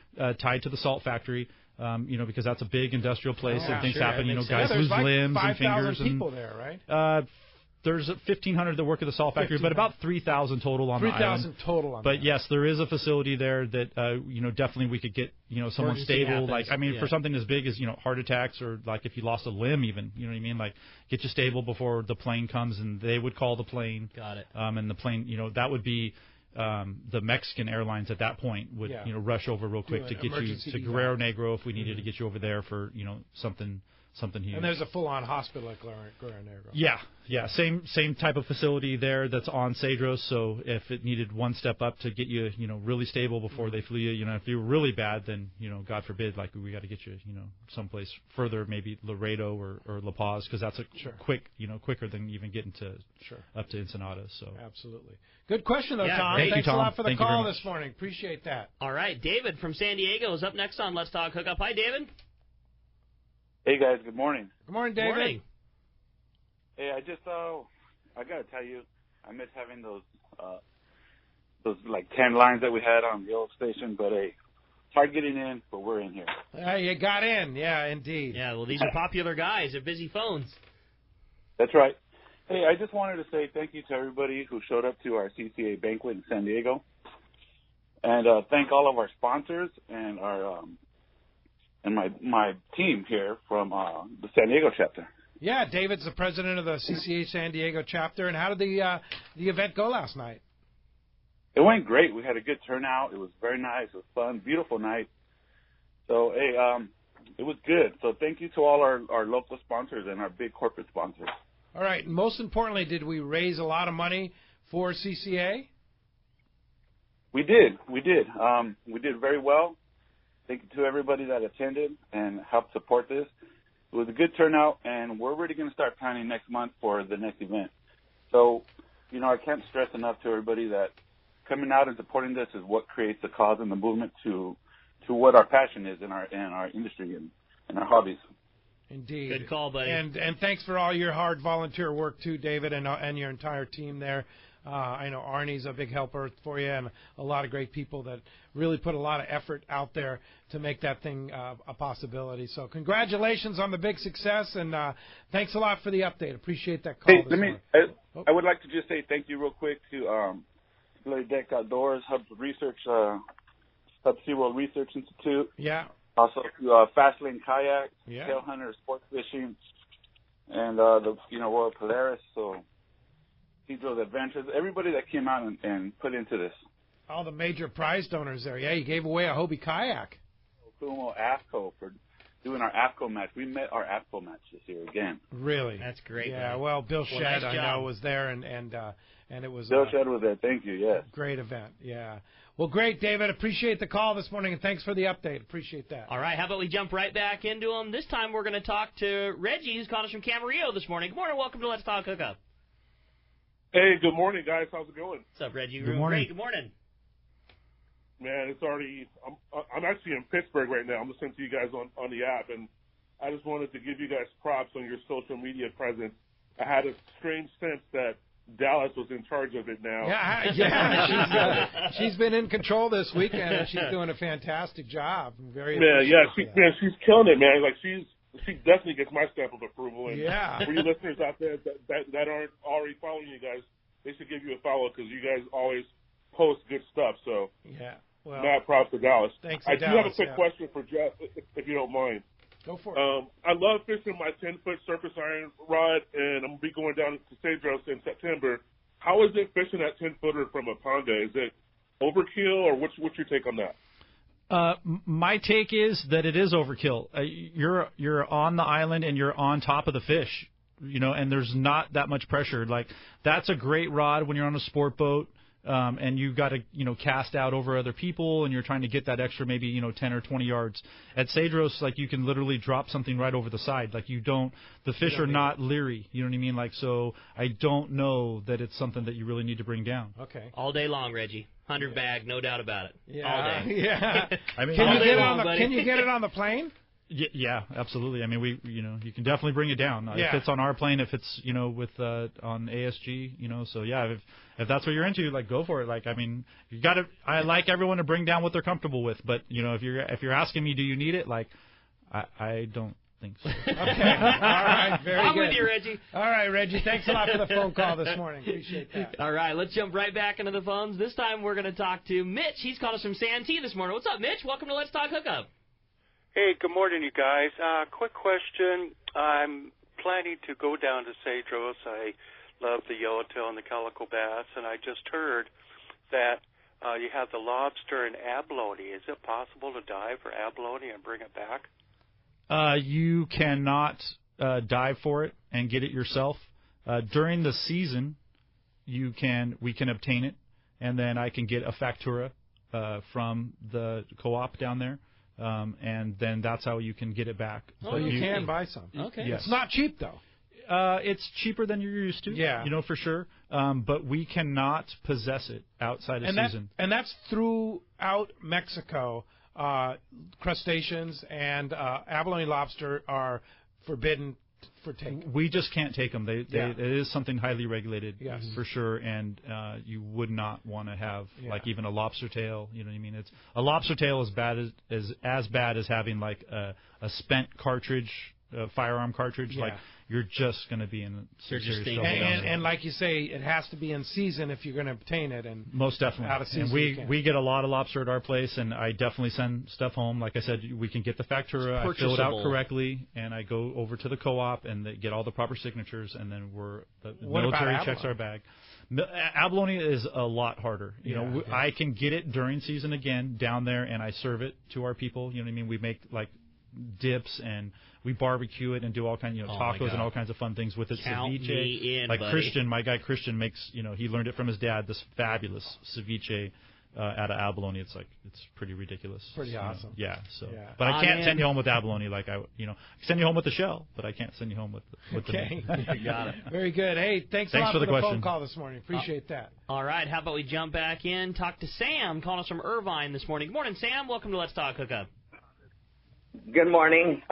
tied to the salt factory. Because that's a big industrial place and things happen. Guys lose limbs and fingers. 5,000 people there, right? There's 1,500 that work at the salt factory, but about 3,000 total on the island. 3,000 total on But yes, there is a facility there that definitely we could get someone stable. Happens. For something as big as heart attacks, or like if you lost a limb, even what I mean, like get you stable before the plane comes, and they would call the plane. Got it. And the plane, that would be the Mexican Airlines at that point would rush over real quick to get you to Guerrero Negro if we needed to get you over there for something huge. And there's a full-on hospital at Guerrero Negro. Yeah, same type of facility there that's on Cedros. So if it needed one step up to get you, really stable before they flew you, if you were really bad, then God forbid, like we got to get you, someplace further, maybe Laredo or La Paz, because that's quicker than even getting to up to Ensenada. So absolutely, good question though, Tom. Thank Thanks you, Tom. a lot for the Thank you call very this morning. Appreciate that. All right, David from San Diego is up next on Let's Talk Hookup. Hi, David. Hey guys, good morning. Good morning, David. Morning. Hey, I gotta tell you, I miss having those like 10 lines that we had on the old station. But hey, it's hard getting in, but we're in here. You got in, yeah, indeed. Yeah, well, these are popular guys. They're busy phones. That's right. Hey, I just wanted to say thank you to everybody who showed up to our CCA banquet in San Diego, and thank all of our sponsors and our and my team here from the San Diego chapter. Yeah, David's the president of the CCA San Diego chapter. And how did the event go last night? It went great. We had a good turnout. It was very nice. It was fun. Beautiful night. So, hey, it was good. So thank you to all our local sponsors and our big corporate sponsors. All right. Most importantly, did we raise a lot of money for CCA? We did. We did very well. Thank you to everybody that attended and helped support this. It was a good turnout, and we're already going to start planning next month for the next event. So, I can't stress enough to everybody that coming out and supporting this is what creates the cause and the movement to what our passion is in our industry and our hobbies. Indeed. Good call, buddy. And thanks for all your hard volunteer work too, David, and your entire team there. I know Arnie's a big helper for you, and a lot of great people that really put a lot of effort out there to make that thing a possibility. So congratulations on the big success, and thanks a lot for the update. Appreciate that call. Hey, I would like to just say thank you real quick to Blade Deck Outdoors, Hub Research, Hub SeaWorld Research Institute. Yeah. Also to Fastlane Kayak, yeah. Tail Hunter Sports Fishing, and the Royal Polaris. So Cedros Adventures, everybody that came out and put into this. All the major prize donors there. Yeah, you gave away a Hobie kayak. Kumo AFCO for doing our AFCO match. We met our AFCO match this year again. Really? That's great. Yeah, man. well, Bill Well, Shedd, nice I know, was there, and it was Bill Shedd was there. Thank you. Yes. Great event. Yeah. Well, great, David. Appreciate the call this morning, and thanks for the update. Appreciate that. All right, how about we jump right back into them? This time we're going to talk to Reggie, who's calling us from Camarillo this morning. Good morning. Welcome to Let's Talk Hookup. Hey, good morning, guys. How's it going? What's up, Reggie? Good morning. Great. Good morning. Man, it's already. I'm actually in Pittsburgh right now. I'm listening to you guys on the app, and I just wanted to give you guys props on your social media presence. I had a strange sense that Dallas was in charge of it now. Yeah. She's been in control this weekend, and she's doing a fantastic job. I'm very she's killing it, man. Like she definitely gets my stamp of approval. And yeah. For you listeners out there that aren't already following you guys, they should give you a follow because you guys always post good stuff. So yeah, well, mad props to Dallas. Thanks. I do have a quick question for Jeff, if you don't mind. Go for it. I love fishing my 10-foot surface iron rod, and I'm going to be going down to Cedros in September. How is it fishing that 10-footer from a Ponga? Is it overkill, or what's your take on that? My take is that it is overkill. You're on the island and you're on top of the fish, and there's not that much pressure. Like that's a great rod when you're on a sport boat. And you got to, cast out over other people, and you're trying to get that extra maybe, 10 or 20 yards. At Cedros, like, you can literally drop something right over the side. Like, the fish are not leery. You know what I mean? Like, so I don't know that it's something that you really need to bring down. Okay. All day long, Reggie. 100 bag, no doubt about it. Yeah. All day. Yeah. I mean, can you get it on the plane? Yeah, absolutely. I mean, you can definitely bring it down. If it's on our plane, if it's, with on ASG, so yeah, if that's what you're into, like, go for it. Like, I mean, I like everyone to bring down what they're comfortable with, but if you're asking me, do you need it? Like, I don't think so. Okay. All right. Very I'm good. with you, Reggie. All right, Reggie. Thanks a lot for the phone call this morning. Appreciate that. All right, let's jump right back into the phones. This time we're going to talk to Mitch. He's calling us from Santee this morning. What's up, Mitch? Welcome to Let's Talk Hookup. Hey, good morning, you guys. Quick question. I'm planning to go down to Cedros. I love the yellowtail and the calico bass, and I just heard that you have the lobster and abalone. Is it possible to dive for abalone and bring it back? You cannot dive for it and get it yourself. During the season, we can obtain it, and then I can get a factura from the co-op down there, and then that's how you can get it back. Oh, you can buy some. Okay. Yes. It's not cheap, though. It's cheaper than you're used to, yeah. For sure. But we cannot possess it outside of season. And that's throughout Mexico. Crustaceans and abalone lobster are forbidden for take. We just can't take them. It is something highly regulated, yes, for sure. And you would not want to have like even a lobster tail. You know what I mean? It's a lobster tail is as bad as having like a spent cartridge, firearm cartridge. Yeah. Like you're just going to be in serious trouble. And like you say, it has to be in season if you're going to obtain it. And most definitely. Out of season, and we get a lot of lobster at our place, and I definitely send stuff home. Like I said, we can get the factura, I fill it out correctly, and I go over to the co-op and they get all the proper signatures, and then the military checks our bag. Abalone is a lot harder. I can get it during season again down there, and I serve it to our people. You know what I mean? We make like dips and we barbecue it and do all kinds, tacos and all kinds of fun things with it. Count ceviche, me in, like buddy. Christian, my guy Christian makes, he learned it from his dad. This fabulous ceviche out of abalone. It's pretty ridiculous. Pretty awesome. Yeah. But I can't send you home with abalone like I can send you home with the shell, but I can't send you home with the meat. Got it. Very good. Hey, thanks a lot for the question. phone call this morning. Appreciate that. All right, how about we jump back in, talk to Sam, calling us from Irvine this morning. Good morning, Sam. Welcome to Let's Talk Hookup. Good morning.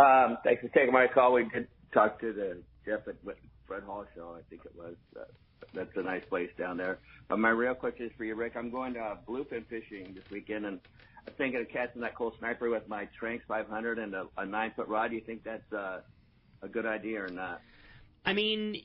Thanks for taking my call. We did talk to the Jeff at Fred Hall show, I think it was. That's a nice place down there. But my real question is for you, Rick. I'm going to bluefin fishing this weekend, and I'm thinking of catching that cold sniper with my Tranx 500 and a 9-foot rod. Do you think that's a good idea or not? I mean,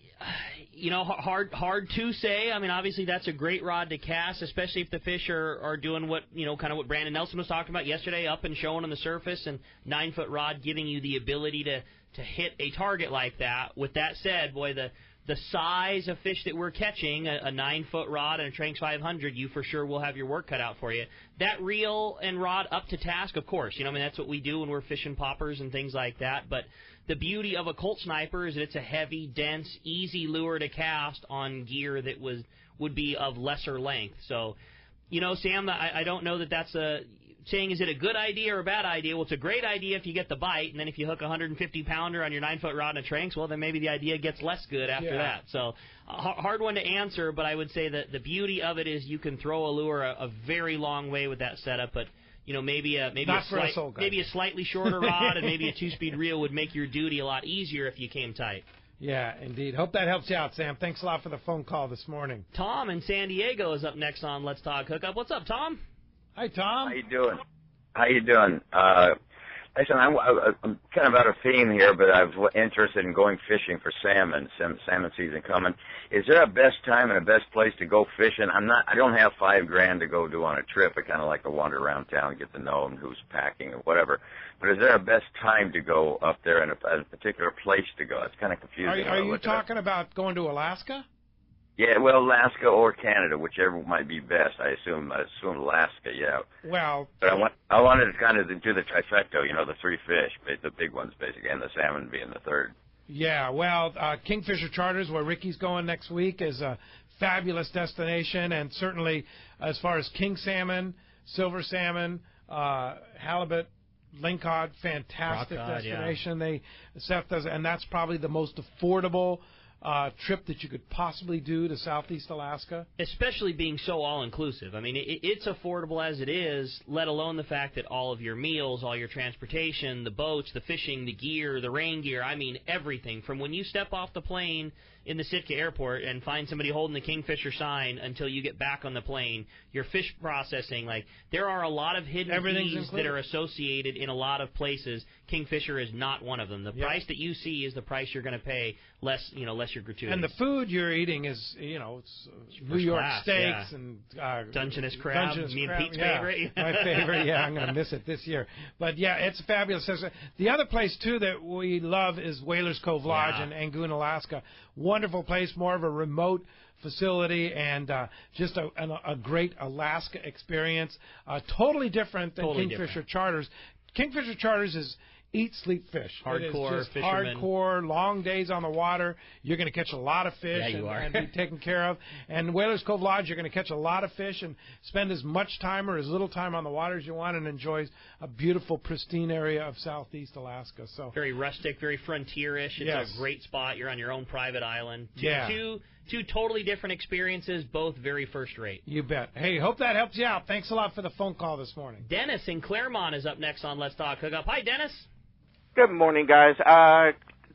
hard to say. I mean, obviously that's a great rod to cast, especially if the fish are doing what, kind of what Brandon Nelson was talking about yesterday, up and showing on the surface, and 9-foot rod giving you the ability to hit a target like that. With that said, boy, the size of fish that we're catching, a 9-foot rod and a Tranx 500, you for sure will have your work cut out for you. That reel and rod up to task, of course. That's what we do when we're fishing poppers and things like that. But the beauty of a Colt Sniper is that it's a heavy, dense, easy lure to cast on gear that would be of lesser length. So, Sam, I don't know that that's saying is it a good idea or a bad idea. Well, it's a great idea if you get the bite, and then if you hook a 150-pounder on your 9-foot rod and a Tranx, well, then maybe the idea gets less good after that. So, hard one to answer, but I would say that the beauty of it is you can throw a lure a very long way with that setup, but maybe a slightly shorter rod and maybe a 2-speed reel would make your duty a lot easier if you came tight. Yeah, indeed. Hope that helps you out, Sam. Thanks a lot for the phone call this morning. Tom in San Diego is up next on Let's Talk Hookup. What's up, Tom? Hi, Tom. How you doing? Listen, I'm kind of out of theme here, but I'm interested in going fishing for salmon season coming. Is there a best time and a best place to go fishing? I don't have $5,000 to go do on a trip. I kind of like to wander around town and get to know and who's packing or whatever. But is there a best time to go up there and a particular place to go? It's kind of confusing. Are you talking about going to Alaska? Yeah, well, Alaska or Canada, whichever might be best. I assume Alaska, yeah. Well, but I wanted to kind of do the trifecta, the 3 fish, the big ones basically, and the salmon being the third. Yeah, well, Kingfisher Charters, where Ricky's going next week, is a fabulous destination, and certainly as far as king salmon, silver salmon, halibut, lingcod, fantastic destination. Yeah. Seth does, and that's probably the most affordable trip that you could possibly do to Southeast Alaska? Especially being so all-inclusive. I mean, it's affordable as it is, let alone the fact that all of your meals, all your transportation, the boats, the fishing, the gear, the rain gear, I mean everything. From when you step off the plane in the Sitka airport and find somebody holding the Kingfisher sign until you get back on the plane, your fish processing, like, there are a lot of hidden fees that are associated in a lot of places. Kingfisher is not one of them. The price that you see is the price you're going to pay, less your gratuity. And the food you're eating is, it's New York steaks and Dungeness crab. Me and Pete's favorite. My favorite. Yeah, I'm going to miss it this year. But yeah, it's fabulous. The other place too that we love is Whalers Cove Lodge in Angoon, Alaska. Wonderful place, more of a remote facility, and just a great Alaska experience. Totally different than Kingfisher Charters. Kingfisher Charters is eat, sleep, fish. Hardcore fishermen. Hardcore, long days on the water. You're going to catch a lot of fish and be taken care of. And Whalers Cove Lodge, you're going to catch a lot of fish and spend as much time or as little time on the water as you want and enjoy a beautiful, pristine area of southeast Alaska. So very rustic, very frontierish. It's a great spot. You're on your own private island. Two totally different experiences, both very first rate. You bet. Hey, hope that helps you out. Thanks a lot for the phone call this morning. Dennis in Claremont is up next on Let's Talk Hookup. Hi, Dennis. Good morning, guys.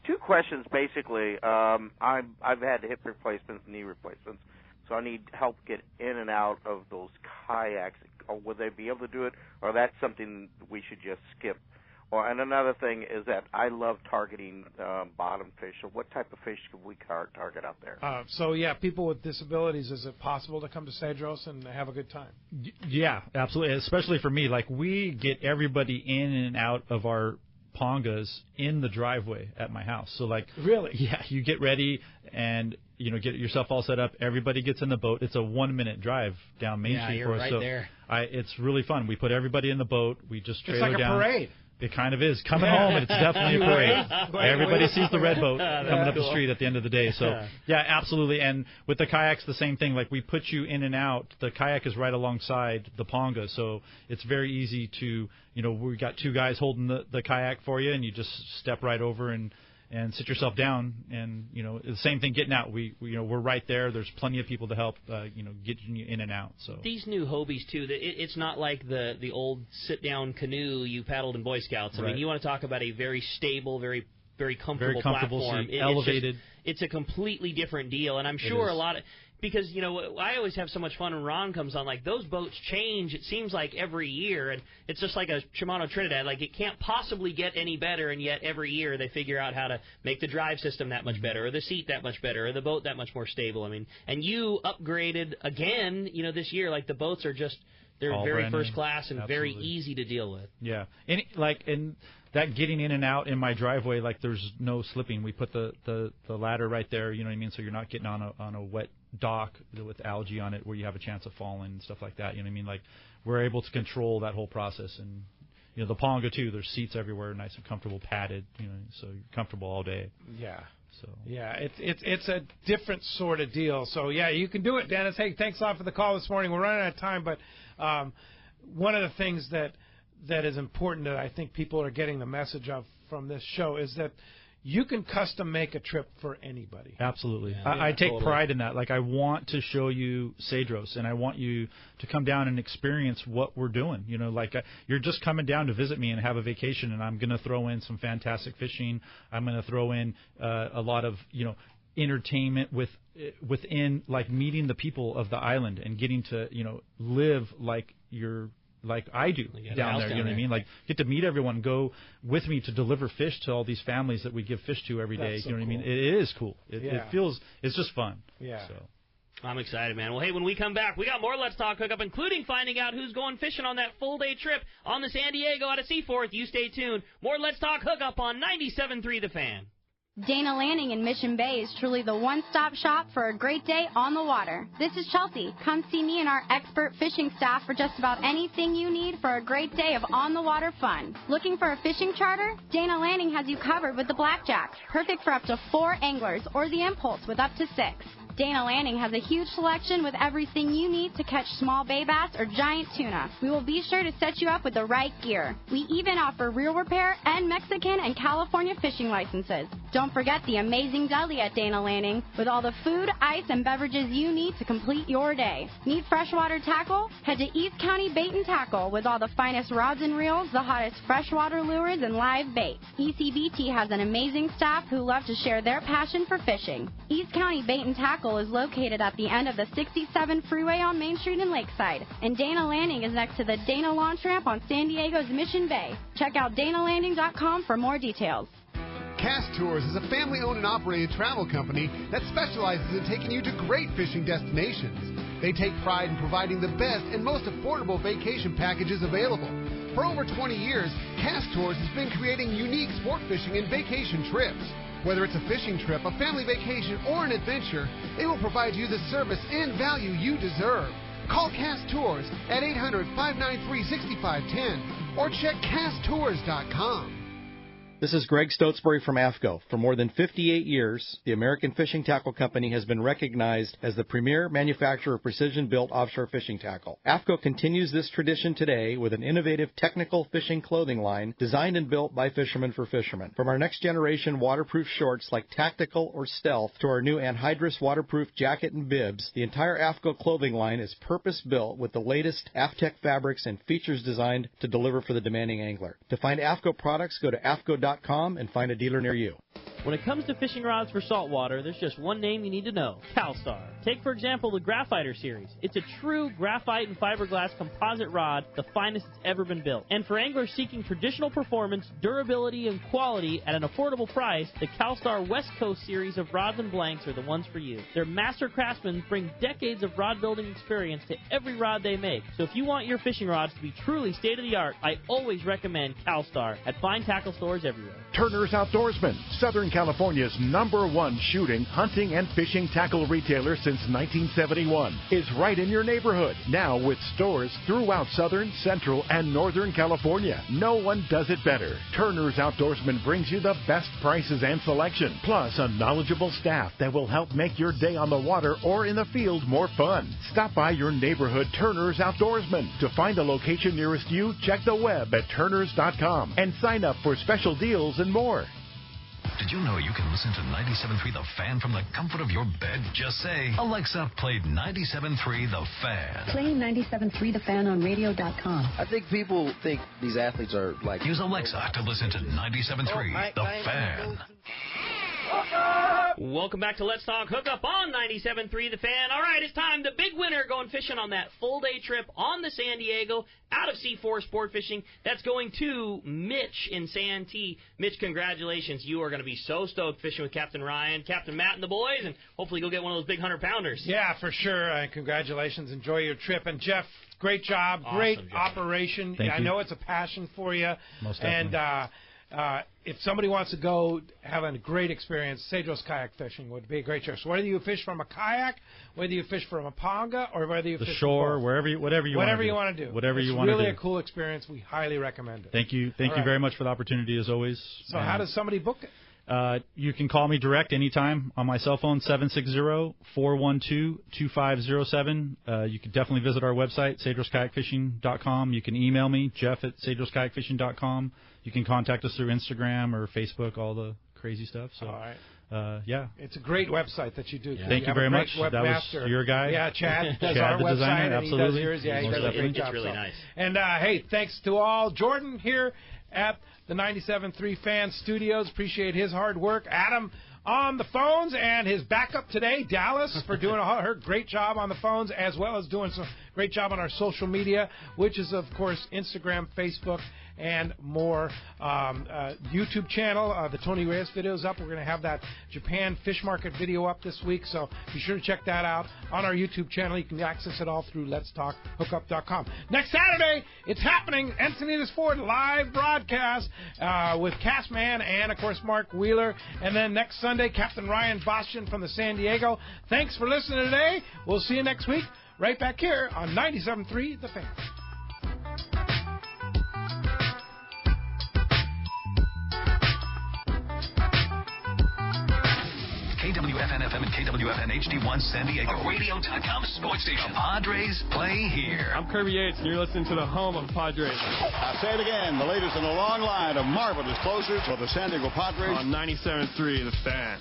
Two questions, basically. I've had hip replacements, knee replacements, so I need help get in and out of those kayaks. Or would they be able to do it, or that's something we should just skip? And another thing is that I love targeting bottom fish. So what type of fish could we target out there? People with disabilities, is it possible to come to Cedros and have a good time? Yeah, absolutely. Especially for me, like, we get everybody in and out of our pongas in the driveway at my house. So, like, really? Yeah, you get ready and, get yourself all set up. Everybody gets in the boat. It's a 1-minute drive down Main Street for us. Right there. It's really fun. We put everybody in the boat. We just trailer down. It's like a parade. It kind of is. Coming home, and it's definitely a parade. Everybody sees the red boat coming up the street at the end of the day. So, yeah, absolutely. And with the kayaks, the same thing. Like, we put you in and out. The kayak is right alongside the ponga, so it's very easy to, we got two guys holding the kayak for you, and you just step right over and sit yourself down. And, the same thing getting out. We're right there. There's plenty of people to help, getting you in and out. So these new Hobies, too, it's not like the old sit-down canoe you paddled in Boy Scouts. I mean, you want to talk about a very stable, very comfortable platform. Elevated. It's a completely different deal, and I'm sure a lot of... Because, I always have so much fun when Ron comes on. Like, those boats change, it seems like, every year. And it's just like a Shimano Trinidad. Like, it can't possibly get any better, and yet every year they figure out how to make the drive system that much better, or the seat that much better, or the boat that much more stable. I mean, and you upgraded again, this year. Like, the boats are just... They're all very first class and very easy to deal with. Yeah. And that getting in and out in my driveway, like, there's no slipping. We put the ladder right there, you know what I mean? So you're not getting on a wet dock with algae on it where you have a chance of falling and stuff like that. You know what I mean? Like, we're able to control that whole process. And, the ponga, too, there's seats everywhere, nice and comfortable, padded, so you're comfortable all day. Yeah. So yeah, it's a different sort of deal. So, yeah, you can do it, Dennis. Hey, thanks a lot for the call this morning. We're running out of time, but one of the things that is important that I think people are getting the message of from this show is that you can custom make a trip for anybody. Absolutely. I take pride in that. Like, I want to show you Cedros, and I want you to come down and experience what we're doing. You're just coming down to visit me and have a vacation, and I'm going to throw in some fantastic fishing. I'm going to throw in a lot of, entertainment within, like, meeting the people of the island and getting to, live like I do down there, you know what I mean? Like, get to meet everyone, go with me to deliver fish to all these families that we give fish to every day. You know what I mean? It is cool. It feels, it's just fun. Yeah. So. I'm excited, man. Well, hey, when we come back, we got more Let's Talk Hookup, including finding out who's going fishing on that full-day trip on the San Diego out of Seaforth. You stay tuned. More Let's Talk Hookup on 97.3 The Fan. Dana Landing in Mission Bay is truly the one-stop shop for a great day on the water. This is Chelsea. Come see me and our expert fishing staff for just about anything you need for a great day of on-the-water fun. Looking for a fishing charter? Dana Landing has you covered with the Blackjacks, perfect for up to 4 anglers, or the Impulse with up to 6. Dana Landing has a huge selection with everything you need to catch small bay bass or giant tuna. We will be sure to set you up with the right gear. We even offer reel repair and Mexican and California fishing licenses. Don't forget the amazing deli at Dana Landing with all the food, ice, and beverages you need to complete your day. Need freshwater tackle? Head to East County Bait and Tackle with all the finest rods and reels, the hottest freshwater lures, and live bait. ECBT has an amazing staff who love to share their passion for fishing. East County Bait and Tackle is located at the end of the 67 freeway on Main Street in Lakeside, and Dana Landing is next to the Dana Launch Ramp on San Diego's Mission Bay. Check out danalanding.com for more details. Cast Tours is a family-owned and operated travel company that specializes in taking you to great fishing destinations. They take pride in providing the best and most affordable vacation packages available. For over 20 years, Cast Tours has been creating unique sport fishing and vacation trips. Whether it's a fishing trip, a family vacation, or an adventure, they will provide you the service and value you deserve. Call Cast Tours at 800-593-6510 or check casttours.com. This is Greg Stotesbury from AFCO. For more than 58 years, the American Fishing Tackle Company has been recognized as the premier manufacturer of precision-built offshore fishing tackle. AFCO continues this tradition today with an innovative technical fishing clothing line designed and built by fishermen for fishermen. From our next-generation waterproof shorts like Tactical or Stealth to our new anhydrous waterproof jacket and bibs, the entire AFCO clothing line is purpose-built with the latest AFTEC fabrics and features designed to deliver for the demanding angler. To find AFCO products, go to AFCO.com and find a dealer near you. When it comes to fishing rods for saltwater, there's just one name you need to know: CalStar. Take, for example, the Graphiter series. It's a true graphite and fiberglass composite rod, the finest it's ever been built. And for anglers seeking traditional performance, durability, and quality at an affordable price, the CalStar West Coast series of rods and blanks are the ones for you. Their master craftsmen bring decades of rod building experience to every rod they make. So if you want your fishing rods to be truly state-of-the-art, I always recommend CalStar at fine tackle stores everywhere. Turner's Outdoorsman, Southern California's #1 shooting, hunting, and fishing tackle retailer since 1971, is right in your neighborhood. Now with stores throughout Southern, Central, and Northern California. No one does it better. Turner's Outdoorsman brings you the best prices and selection, plus a knowledgeable staff that will help make your day on the water or in the field more fun. Stop by your neighborhood Turner's Outdoorsman. To find a location nearest you, check the web at turners.com and sign up for special deals and more. Did you know you can listen to 97.3 The Fan from the comfort of your bed? Just say, Alexa, play 97.3 The Fan. Play 97.3 The Fan on radio.com. I think people think these athletes are like... Use Alexa to listen to 97.3 The Fan. Welcome back to Let's Talk Hookup on 97.3 The Fan. All right, it's time. The big winner going fishing on that full-day trip on the San Diego out of C4 Sport Fishing. That's going to Mitch in Santee. Mitch, congratulations. You are going to be so stoked fishing with Captain Ryan, Captain Matt, and the boys, and hopefully go get one of those big 100-pounders. Yeah, for sure. Congratulations. Enjoy your trip. And, Jeff, great job. Awesome great job. Operation. Thank I you. know it's a passion for you. Most definitely. And if somebody wants to go have a great experience, Cedros kayak fishing would be a great trip. So whether you fish from a kayak, whether you fish from a panga, or whether you the fish shore, from whatever you want to do. Whatever you want to do. Whatever you want to do. It's really a cool experience. We highly recommend it. Thank you. Thank you very much for the opportunity, as always. So how does somebody book it? You can call me direct anytime on my cell phone, 760-412-2507. You can definitely visit our website, cedroskayakfishing.com. You can email me, Jeff at cedroskayakfishing.com. You can contact us through Instagram or Facebook, all the crazy stuff. So, all right. Yeah. It's a great website that you do. Yeah. Thank you very much. That was your guy. Yeah, Chad does Chad, our the website, designer, and absolutely. he does yours. Yeah, he does a great job. It's really nice. And, hey, thanks to all. Jordan here at the 97.3 Fan Studios. Appreciate his hard work. Adam on the phones, and his backup today, Dallas, for doing her great job on the phones, as well as doing some great job on our social media, which is, of course, Instagram, Facebook, and more. YouTube channel, the Tony Reyes video is up. We're going to have that Japan fish market video up this week, so be sure to check that out on our YouTube channel. You can access it all through letstalkhookup.com. Next Saturday, it's happening. Encinitas Ford live broadcast with Castman and, of course, Mark Wheeler. And then next Sunday, Captain Ryan Bastian from the San Diego. Thanks for listening today. We'll see you next week right back here on 97.3 The Fan. KW WFN-FM and KWFN HD1 San Diego. A radio.com sports station. The Padres play here. I'm Kirby Yates, and you're listening to the home of Padres. I'll say it again. The latest in a long line of marvelous closers for the San Diego Padres. On 97.3, The Fan.